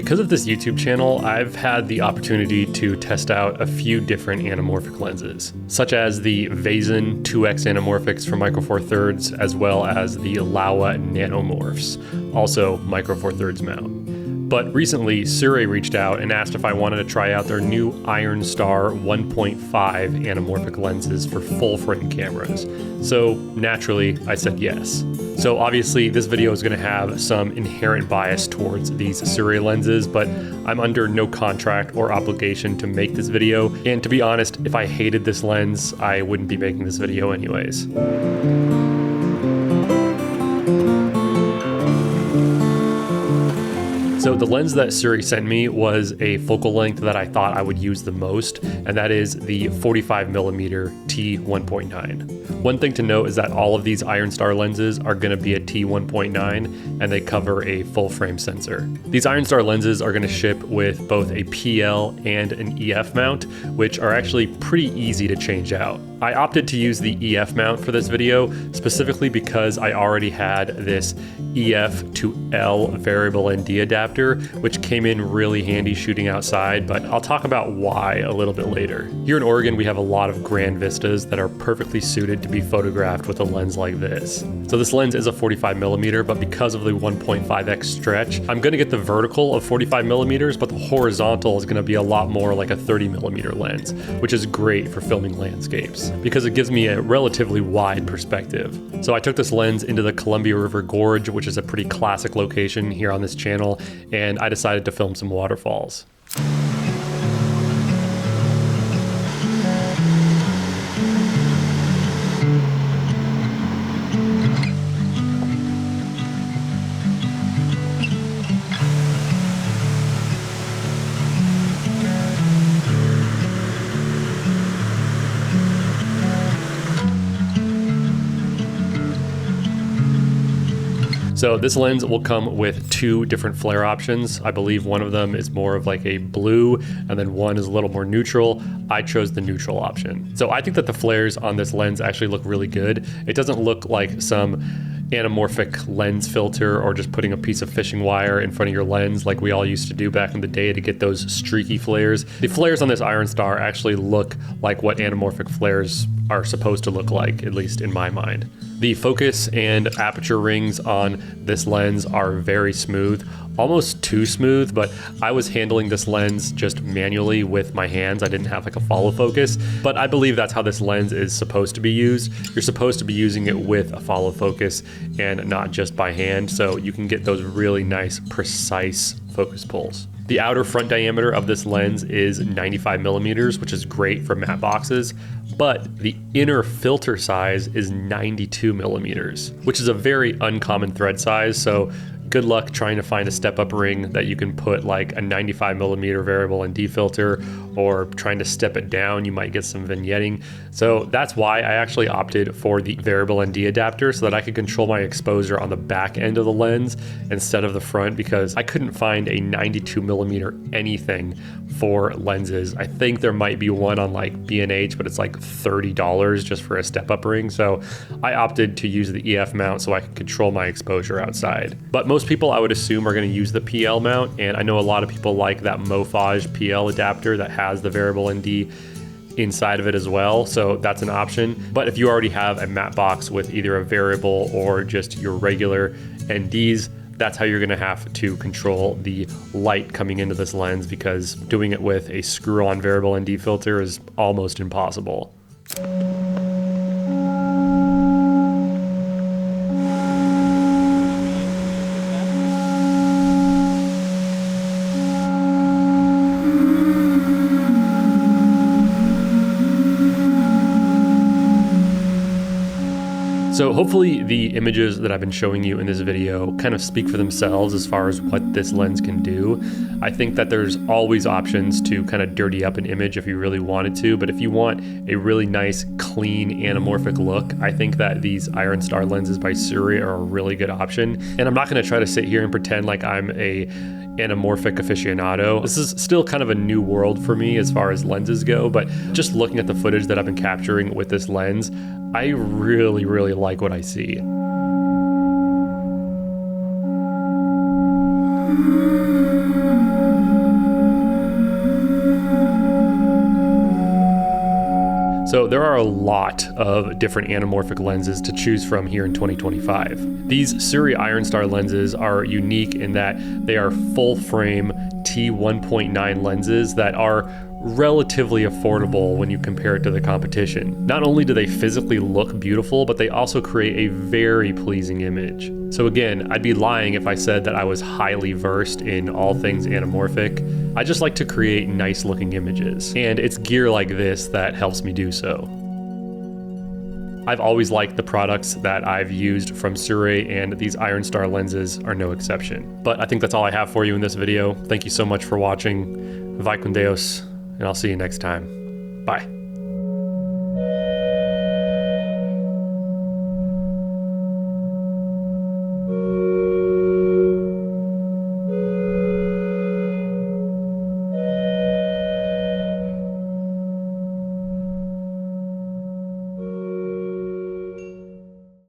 Because of this YouTube channel, I've had the opportunity to test out a few different anamorphic lenses, such as the Vazen 2x anamorphics for Micro Four Thirds, as well as the Laowa nanomorphs, also Micro Four Thirds mount. But recently, Sirui reached out and asked if I wanted to try out their new IronStar 1.5 anamorphic lenses for full frame cameras. So naturally, I said yes. So obviously this video is going to have some inherent bias towards these Sirui lenses, but I'm under no contract or obligation to make this video. And to be honest, if I hated this lens, I wouldn't be making this video anyways. So the lens that Sirui sent me was a focal length that I thought I would use the most, and that is the 45mm t1.9. One thing to note is that all of these IronStar lenses are going to be a t1.9, and they cover a full frame sensor. These IronStar lenses are going to ship with both a PL and an EF mount, which are actually pretty easy to change out. I opted to use the EF mount for this video specifically because I already had this EF to L variable ND adapter, which came in really handy shooting outside, but I'll talk about why a little bit later. Here in Oregon, we have a lot of grand vistas that are perfectly suited to be photographed with a lens like this. So this lens is a 45mm, but because of the 1.5x stretch, I'm gonna get the vertical of 45mm, but the horizontal is gonna be a lot more like a 30mm lens, which is great for filming landscapes because it gives me a relatively wide perspective. So I took this lens into the Columbia River Gorge, which is a pretty classic location here on this channel, and I decided to film some waterfalls. So this lens will come with two different flare options. I believe one of them is more of like a blue, and then one is a little more neutral. I chose the neutral option. So I think that the flares on this lens actually look really good. It doesn't look like some anamorphic lens filter or just putting a piece of fishing wire in front of your lens like we all used to do back in the day to get those streaky flares. The flares on this IronStar actually look like what anamorphic flares are supposed to look like, at least in my mind. The focus and aperture rings on this lens are very smooth, almost too smooth, but I was handling this lens just manually with my hands. I didn't have like a follow focus, but I believe that's how this lens is supposed to be used. You're supposed to be using it with a follow focus and not just by hand, so you can get those really nice, precise focus pulls. The outer front diameter of this lens is 95mm, which is great for matte boxes, but the inner filter size is 92mm, which is a very uncommon thread size, so good luck trying to find a step-up ring that you can put like a 95mm variable ND filter, or trying to step it down, you might get some vignetting. So that's why I actually opted for the variable ND adapter, so that I could control my exposure on the back end of the lens instead of the front, because I couldn't find a 92mm anything for lenses. I think there might be one on like B&H, but it's like $30 just for a step-up ring. So I opted to use the EF mount so I can control my exposure outside. But most people, I would assume, are going to use the PL mount, and I know a lot of people like that Mofage PL adapter that has the variable ND inside of it as well, so that's an option. But if you already have a matte box with either a variable or just your regular NDs, that's how you're going to have to control the light coming into this lens, because doing it with a screw-on variable ND filter is almost impossible. So hopefully the images that I've been showing you in this video kind of speak for themselves as far as what this lens can do. I think that there's always options to kind of dirty up an image if you really wanted to, but if you want a really nice, clean, anamorphic look, I think that these IronStar lenses by Sirui are a really good option. And I'm not gonna try to sit here and pretend like I'm a anamorphic aficionado. This is still kind of a new world for me as far as lenses go, but just looking at the footage that I've been capturing with this lens, I really, really like what I see. So there are a lot of different anamorphic lenses to choose from here in 2025. These Sirui IronStar lenses are unique in that they are full frame T1.9 lenses that are relatively affordable when you compare it to the competition. Not only do they physically look beautiful, but they also create a very pleasing image. So again, I'd be lying if I said that I was highly versed in all things anamorphic. I just like to create nice looking images, and it's gear like this that helps me do so. I've always liked the products that I've used from Sirui, and these IronStar lenses are no exception. But I think that's all I have for you in this video. Thank you so much for watching. Vai com Deus, and I'll see you next time. Bye.